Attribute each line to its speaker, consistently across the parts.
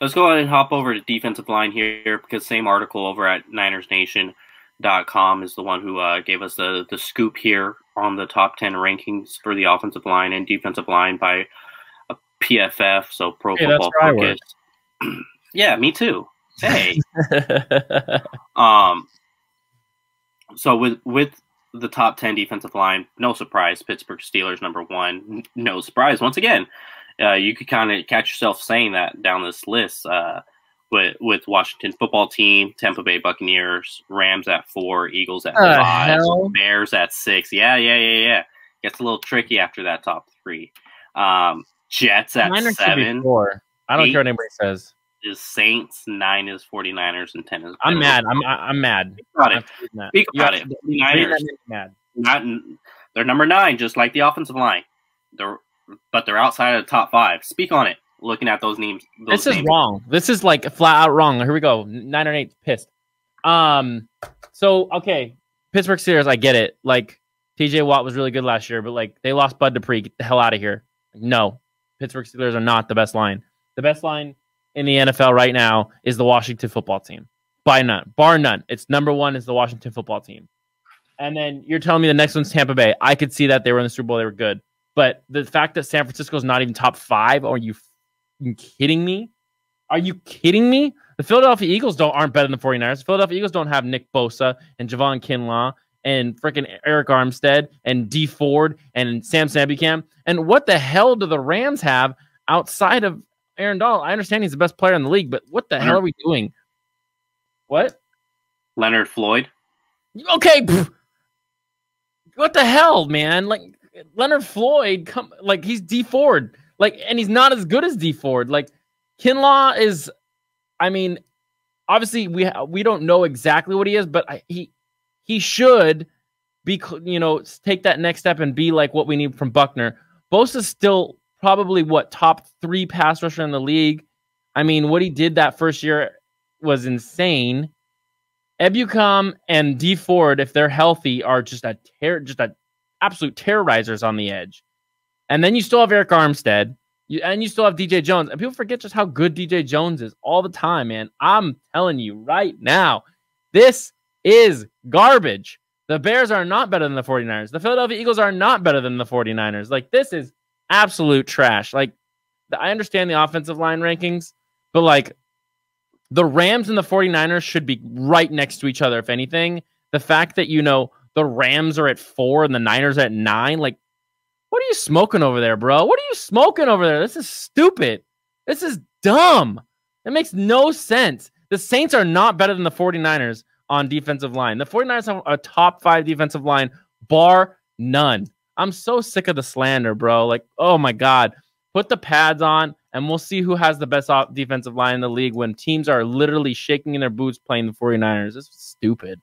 Speaker 1: Let's go ahead and hop over to defensive line here because same article over at NinersNation.com is the one who gave us the scoop here on the top 10 rankings for the offensive line and defensive line by PFF, so Pro Football Focus. Yeah, me too. Hey. So with the top 10 defensive line, no surprise, Pittsburgh Steelers number 1. No surprise once again. You could kind of catch yourself saying that down this list with Washington Football Team, Tampa Bay Buccaneers, Rams at 4, Eagles at 5, Bears at 6. Yeah. Gets a little tricky after that top 3. Jets at 7.
Speaker 2: 4. I don't care what anybody says.
Speaker 1: Is Saints, 9 is 49ers, and 10 is.
Speaker 2: I'm mad. I'm mad.
Speaker 1: Speak about it. Niners, they're number 9, just like the offensive line. But they're outside of the top 5. Speak on it. Looking at those names.
Speaker 2: This is wrong. This is like flat out wrong. Here we go. 9 or 8 pissed. So okay, Pittsburgh Steelers. I get it. Like T.J. Watt was really good last year, but like they lost Bud Dupree. Get the hell out of here. No, Pittsburgh Steelers are not the best line. The best line in the NFL right now is the Washington Football Team. Bar none. It's number 1 is the Washington Football Team. And then you're telling me the next one's Tampa Bay. I could see that they were in the Super Bowl. They were good. But the fact that San Francisco is not even top 5, are you kidding me? Are you kidding me? The Philadelphia Eagles aren't better than the 49ers. The Philadelphia Eagles don't have Nick Bosa and Javon Kinlaw and freaking Eric Armstead and Dee Ford and Sam Sabucam. And what the hell do the Rams have outside of Aaron Donald? I understand he's the best player in the league, but what the hell are we doing? What?
Speaker 1: Leonard Floyd.
Speaker 2: Okay. What the hell, man? Like Leonard Floyd, he's Dee Ford. And he's not as good as Dee Ford. Like Kinlaw is, I mean, obviously we don't know exactly what he is, but he should be, take that next step and be like what we need from Buckner. Bosa's still probably top 3 pass rusher in the league. I mean, what he did that first year was insane. Ebukam and Dee Ford, if they're healthy, are just absolute terrorizers on the edge. And then you still have Eric Armstead, and you still have DJ Jones. And people forget just how good DJ Jones is all the time, man. I'm telling you right now, this is garbage. The Bears are not better than the 49ers. The Philadelphia Eagles are not better than the 49ers. Like, this is absolute trash. Like, I understand the offensive line rankings, but like the Rams and the 49ers should be right next to each other. If anything, the fact that, the Rams are at 4 and the Niners at 9, like, what are you smoking over there, bro? What are you smoking over there? This is stupid. This is dumb. It makes no sense. The Saints are not better than the 49ers on defensive line. The 49ers have a top 5 defensive line, bar none. I'm so sick of the slander, bro. Like, oh my God. Put the pads on, and we'll see who has the best defensive line in the league when teams are literally shaking in their boots playing the 49ers. This is stupid.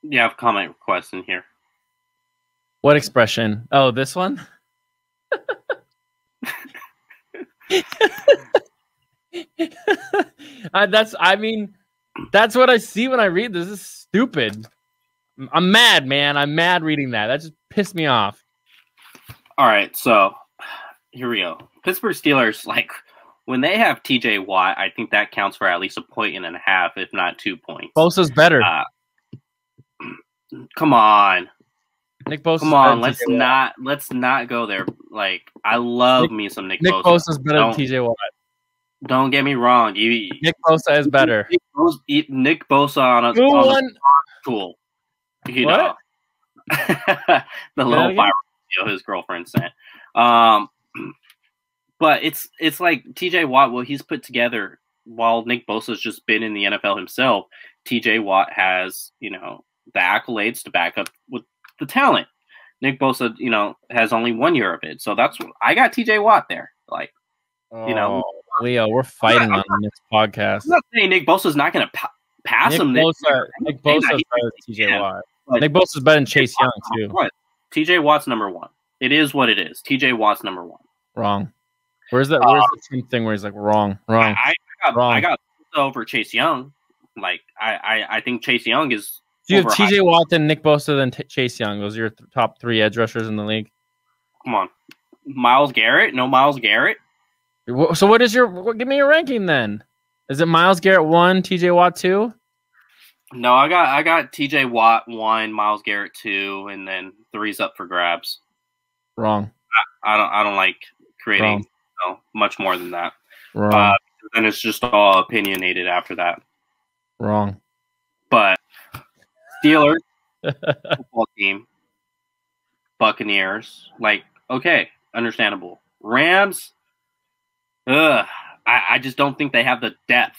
Speaker 1: You have comment requests in here.
Speaker 2: What expression? Oh, this one? That's what I see when I read this. This is stupid. I'm mad, man. I'm mad reading that. That just pissed me off.
Speaker 1: All right, so here we go. Pittsburgh Steelers, when they have TJ Watt, I think that counts for at least 1.5 points, if not 2 points.
Speaker 2: Bosa's better.
Speaker 1: Come on.
Speaker 2: Nick Bosa's
Speaker 1: Come on, let's not go there. Like, I love me some Nick Bosa.
Speaker 2: Nick Bosa's better than TJ Watt.
Speaker 1: Don't get me wrong.
Speaker 2: Nick Bosa is better.
Speaker 1: Nick Bosa on a tool. What? The little viral video his girlfriend sent. But it's like TJ Watt, what he's put together while Nick Bosa's just been in the NFL himself. TJ Watt has, the accolades to back up with the talent. Nick Bosa, has only 1 year of it. So that's I got TJ Watt there.
Speaker 2: Leo, we're fighting on this podcast.
Speaker 1: I'm not saying Nick Bosa's not going to pass him.
Speaker 2: Nick Bosa is better than TJ Watt. Nick Bosa's better than Chase Young, too.
Speaker 1: TJ Watt's number 1. It is what it is. TJ Watt's number 1.
Speaker 2: Wrong. Where's the thing where he's like, wrong?
Speaker 1: I got over Chase Young. I think Chase Young is.
Speaker 2: Do you have TJ Watt, then Nick Bosa, then Chase Young? Those are your top 3 edge rushers in the league.
Speaker 1: Come on. Myles Garrett? No Myles Garrett?
Speaker 2: So what is give me your ranking then? Is it Myles Garrett 1, TJ Watt 2?
Speaker 1: No, I got TJ Watt 1, Myles Garrett 2, and then 3's up for grabs.
Speaker 2: Wrong.
Speaker 1: I don't like creating much more than that.
Speaker 2: Wrong.
Speaker 1: Then it's just all opinionated after that.
Speaker 2: Wrong.
Speaker 1: But Steelers football team, Buccaneers, like, okay, understandable. Rams, I just don't think they have the depth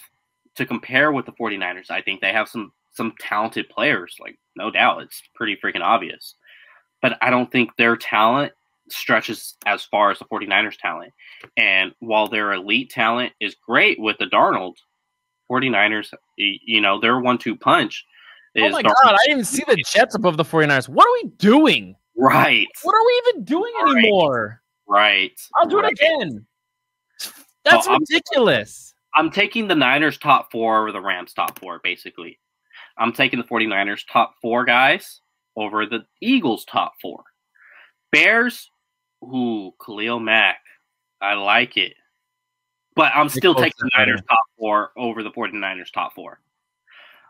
Speaker 1: to compare with the 49ers. I think they have some talented players, like, no doubt. It's pretty freaking obvious. But I don't think their talent stretches as far as the 49ers talent. And while their elite talent is great with the Darnold, 49ers, you know, their 1-2 punch is...
Speaker 2: Oh my God, I didn't see the Jets above the 49ers. What are we doing?
Speaker 1: Right.
Speaker 2: What are we even doing anymore?
Speaker 1: Right.
Speaker 2: I'll do it again. That's ridiculous.
Speaker 1: I'm taking the Niners top 4 over the Rams top 4, basically. I'm taking the 49ers top 4 guys over the Eagles top 4. Bears, Khalil Mack. I like it. But I'm still taking the Niners top 4 over the 49ers top 4.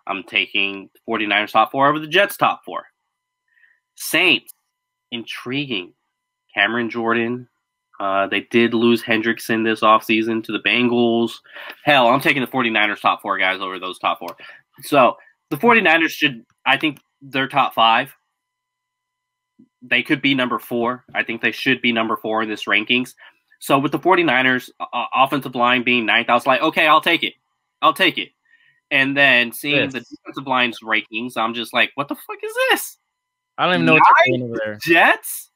Speaker 1: I'm taking the 49ers top 4 over the Jets top 4. Saints, intriguing. Cameron Jordan. They did lose Hendrickson this offseason to the Bengals. Hell, I'm taking the 49ers top 4 guys over those top 4. So the 49ers should, I think they're top 5. They could be number 4. I think they should be number 4 in this rankings. So with the 49ers offensive line being 9th, I was like, okay, I'll take it. I'll take it. And then seeing the defensive line's rankings, I'm just like, what the fuck is this?
Speaker 2: I don't even know what's going on over there.
Speaker 1: Jets?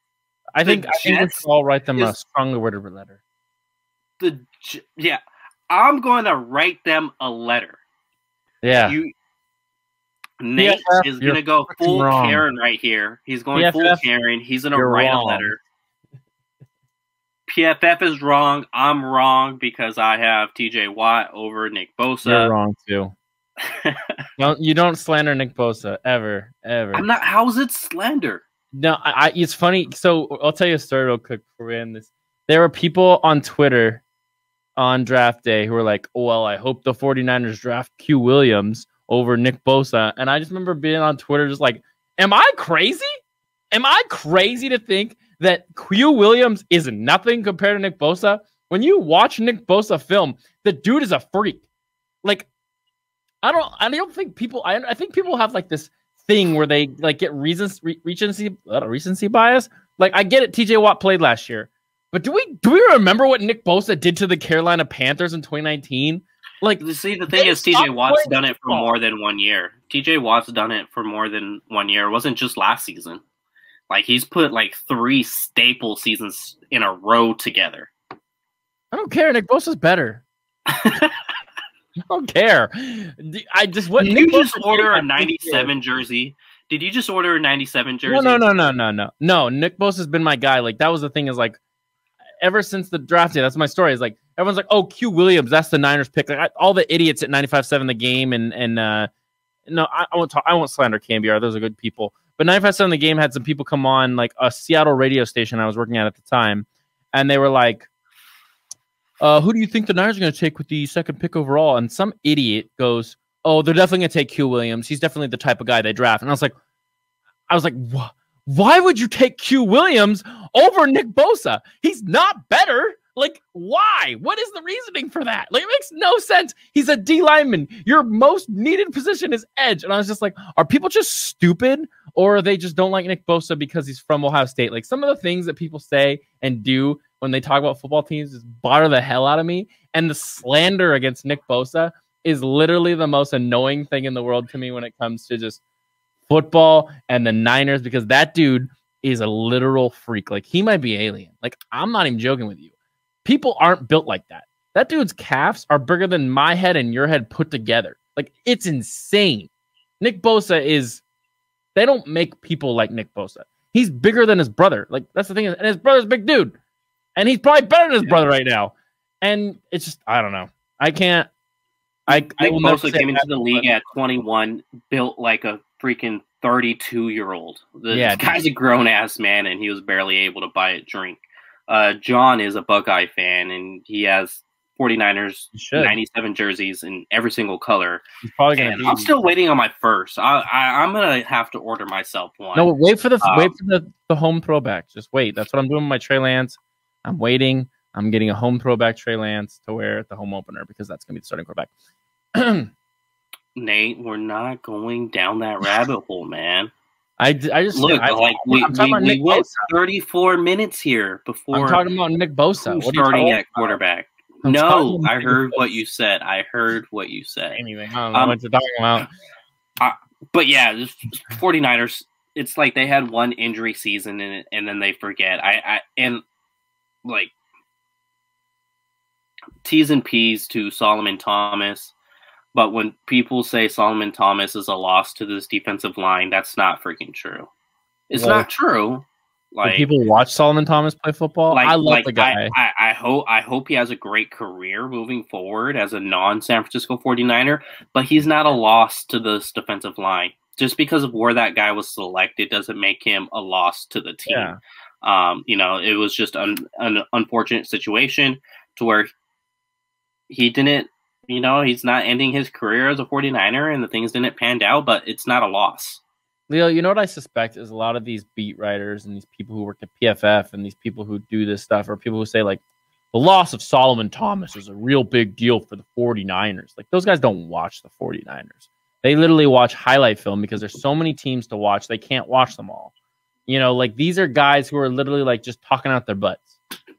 Speaker 2: I think we should all write them a strongly worded letter.
Speaker 1: I'm going to write them a letter.
Speaker 2: Yeah.
Speaker 1: Nate is going to go full Karen right here. He's going full Karen. He's going to write a letter. PFF is wrong. I'm wrong because I have TJ Watt over Nick Bosa.
Speaker 2: You're wrong too. You don't slander Nick Bosa ever.
Speaker 1: I'm not. How is it slander?
Speaker 2: No, it's funny. So I'll tell you a story real quick before we end this. There were people on Twitter on draft day who were like, well, I hope the 49ers draft Q Williams over Nick Bosa. And I just remember being on Twitter just like, am I crazy? Am I crazy to think that Q Williams is nothing compared to Nick Bosa? When you watch Nick Bosa film, the dude is a freak. Like, I think people have like this thing where they like get recency bias. Like, I get it, TJ Watt played last year, but do we remember what Nick Bosa did to the Carolina Panthers in 2019? Like,
Speaker 1: see, the thing is, TJ Watt's done it for more than 1 year. TJ Watt's done it for more than 1 year. It wasn't just last season. Like, he's put like 3 staple seasons in a row together.
Speaker 2: I don't care. Nick Bosa's better. I don't care. Did you just order a 97 jersey?
Speaker 1: Did you just order a 97 jersey?
Speaker 2: No. Nick Bosa's been my guy. Like, that was the thing is like, ever since the draft day, that's my story. Is like, everyone's like, oh, Q Williams, that's the Niners pick. Like, all the idiots at 95.7 The Game and no, I won't slander KMBR. Those are good people. But 95.7 The Game had some people come on, like a Seattle radio station I was working at the time, and they were like, who do you think the Niners are going to take with the second pick overall? And some idiot goes, oh, they're definitely going to take Q Williams. He's definitely the type of guy they draft. And I was like, what? Why would you take Q Williams over Nick Bosa? He's not better. Like, why? What is the reasoning for that? Like, it makes no sense. He's a D lineman. Your most needed position is edge. And I was just like, are people just stupid, or they just don't like Nick Bosa because he's from Ohio State? Like, some of the things that people say and do when they talk about football teams just bother the hell out of me. And the slander against Nick Bosa is literally the most annoying thing in the world to me when it comes to just football and the Niners, because that dude is a literal freak. Like, he might be alien. Like, I'm not even joking with you. People aren't built like that. That dude's calves are bigger than my head and your head put together. Like, it's insane. Nick Bosa is... They don't make people like Nick Bosa. He's bigger than his brother. Like, that's the thing. And his brother's a big dude. And he's probably better than his brother right now. And it's just... I don't know. I can't...
Speaker 1: Nick Bosa came into the league at 21, built like a freaking 32-year-old. The guy's a grown-ass man, and he was barely able to buy a drink. John is a Buckeye fan, and he has 49ers 97 jerseys in every single color.
Speaker 2: He's probably gonna be.
Speaker 1: I'm still waiting on my first. I'm gonna have to order myself one.
Speaker 2: No, wait for the home throwback. Just wait. That's what I'm doing with my Trey Lance. I'm waiting. I'm getting a home throwback Trey Lance to wear at the home opener because that's gonna be the starting quarterback.
Speaker 1: Nate, we're not going down that rabbit hole, man.
Speaker 2: I just
Speaker 1: look we went 34 minutes here before.
Speaker 2: I'm talking about Nick Bosa.
Speaker 1: Starting at quarterback. No, I heard what you said.
Speaker 2: Anything. I don't know what you're talking about.
Speaker 1: But yeah, 49ers, it's like they had one injury season in it, and then they forget. And like T's and P's to Solomon Thomas. But when people say Solomon Thomas is a loss to this defensive line, that's not freaking true. It's not true. Like,
Speaker 2: people watch Solomon Thomas play football. I love the guy.
Speaker 1: I hope he has a great career moving forward as a non-San Francisco 49er, but he's not a loss to this defensive line. Just because of where that guy was selected doesn't make him a loss to the team. Yeah. It was just an unfortunate situation to where he didn't, he's not ending his career as a 49er and the things didn't pan out, but it's not a loss.
Speaker 2: Leo, you know what I suspect is a lot of these beat writers and these people who work at PFF and these people who do this stuff are people who say, like, the loss of Solomon Thomas is a real big deal for the 49ers. Like, those guys don't watch the 49ers. They literally watch highlight film because there's so many teams to watch, they can't watch them all. Like, these are guys who are literally, like, just talking out their butts.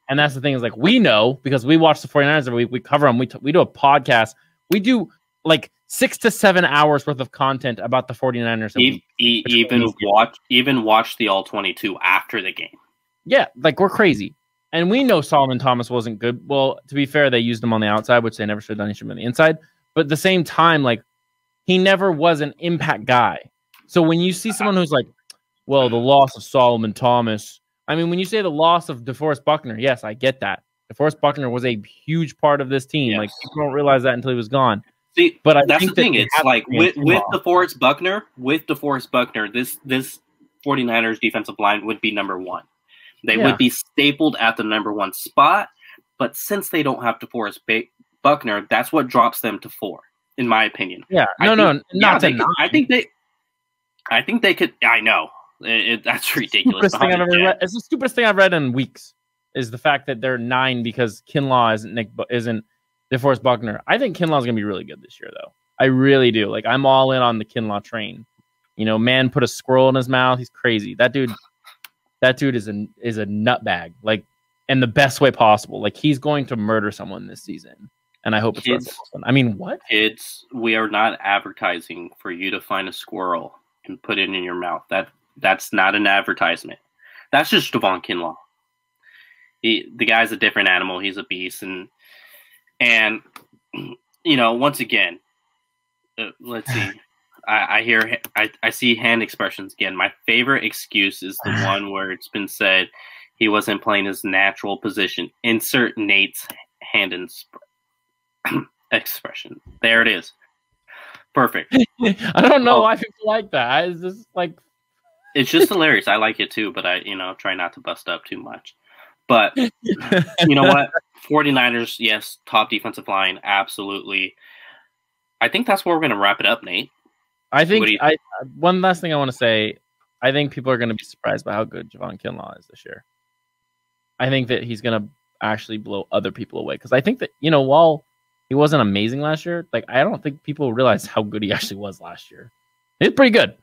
Speaker 2: And that's the thing is, like, we know because we watch the 49ers every week. We cover them. We do a podcast. We do, like, 6 to 7 hours worth of content about the 49ers.
Speaker 1: Even watch the All-22 after the game.
Speaker 2: Yeah, like, we're crazy. And we know Solomon Thomas wasn't good. Well, to be fair, they used him on the outside, which they never should have done. He should have been on the inside. But at the same time, like, he never was an impact guy. So when you see someone who's like, well, the loss of Solomon Thomas. I mean, when you say the loss of DeForest Buckner, yes, I get that. DeForest Buckner was a huge part of this team. Yes. Like, people don't realize that until he was gone.
Speaker 1: See, but that's the thing. It's like with DeForest Buckner, this 49ers defensive line would be number one. They would be stapled at the number one spot. But since they don't have DeForest Buckner, that's what drops them to 4, in my opinion.
Speaker 2: Yeah, I
Speaker 1: think they could. I know that's ridiculous.
Speaker 2: It's the stupidest thing I've read in weeks. Is the fact that they're 9 because Kinlaw isn't DeForest Buckner. I think Kinlaw's gonna be really good this year, though. I really do. Like, I'm all in on the Kinlaw train. Man put a squirrel in his mouth. He's crazy. That dude is a nutbag. Like, in the best way possible. Like, he's going to murder someone this season, and I hope it's I mean, what?
Speaker 1: We are not advertising for you to find a squirrel and put it in your mouth. That's not an advertisement. That's just Javon Kinlaw. The guy's a different animal. He's a beast, and once again, let's see. I see hand expressions again. My favorite excuse is the one where it's been said he wasn't playing his natural position. Insert Nate's hand expression. There it is. Perfect.
Speaker 2: I don't know why people like that. It's just like,
Speaker 1: it's just hilarious. I like it too, but I try not to bust up too much. But you know what? 49ers, yes, top defensive line, absolutely. I think that's where we're going to wrap it up, Nate.
Speaker 2: I think one last thing I want to say. I think people are going to be surprised by how good Javon Kinlaw is this year. I think that he's going to actually blow other people away because I think that while he wasn't amazing last year, like, I don't think people realize how good he actually was last year. He was pretty good.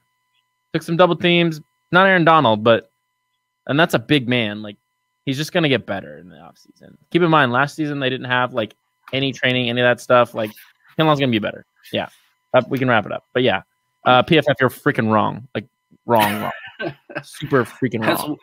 Speaker 2: Took some double teams, not Aaron Donald, and that's a big man. Like, he's just going to get better in the offseason. Keep in mind, last season they didn't have, like, any training, any of that stuff. Like, Kinlaw's going to be better. Yeah. We can wrap it up. But, yeah, PFF, you're freaking wrong. Like, wrong. Super freaking wrong.